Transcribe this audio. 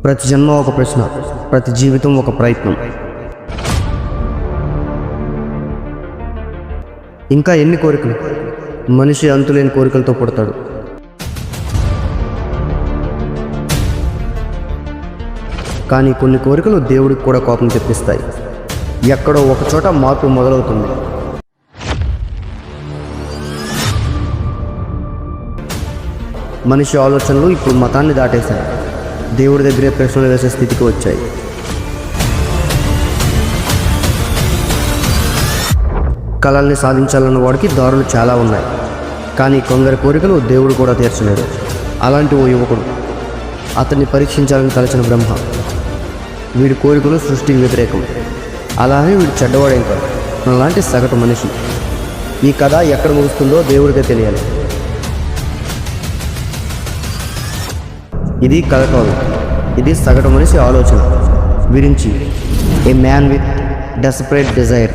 ప్రతి జన్మ ఒక ప్రశ్న, ప్రతి జీవితం ఒక ప్రయత్నం. ఇంకా ఎన్ని కోరికలు? మనిషి అంతులేని కోరికలతో పుడతాడు. కానీ కొన్ని కోరికలు దేవుడికి కూడా కోపం తెప్పిస్తాయి. ఎక్కడో ఒక చోట మార్పు మొదలవుతుంది. మనిషి ఆలోచనలు ఇప్పుడు మతాన్ని దాటేశాయి. దేవుడి దగ్గరే ప్రశ్నలు వేసే స్థితికి వచ్చాయి. కళల్ని సాధించాలన్న వాడికి దారులు చాలా ఉన్నాయి. కానీ కొందరి కోరికలు దేవుడు కూడా తీర్చలేడు. అలాంటి ఓ యువకుడు, అతన్ని పరీక్షించాలని తలచిన బ్రహ్మ. వీడి కోరికలు సృష్టికి వ్యతిరేకం. అలానే వీడు చెడ్డవాడేం కాదు, అలాంటి సగటు మనిషి. ఈ కథ ఎక్కడ ముగుస్తుందో దేవుడికే తెలియాలి. ఇది కథ కాదు, ఇది సగటు మనిషి ఆలోచన గురించి. A man with desperate Dzire.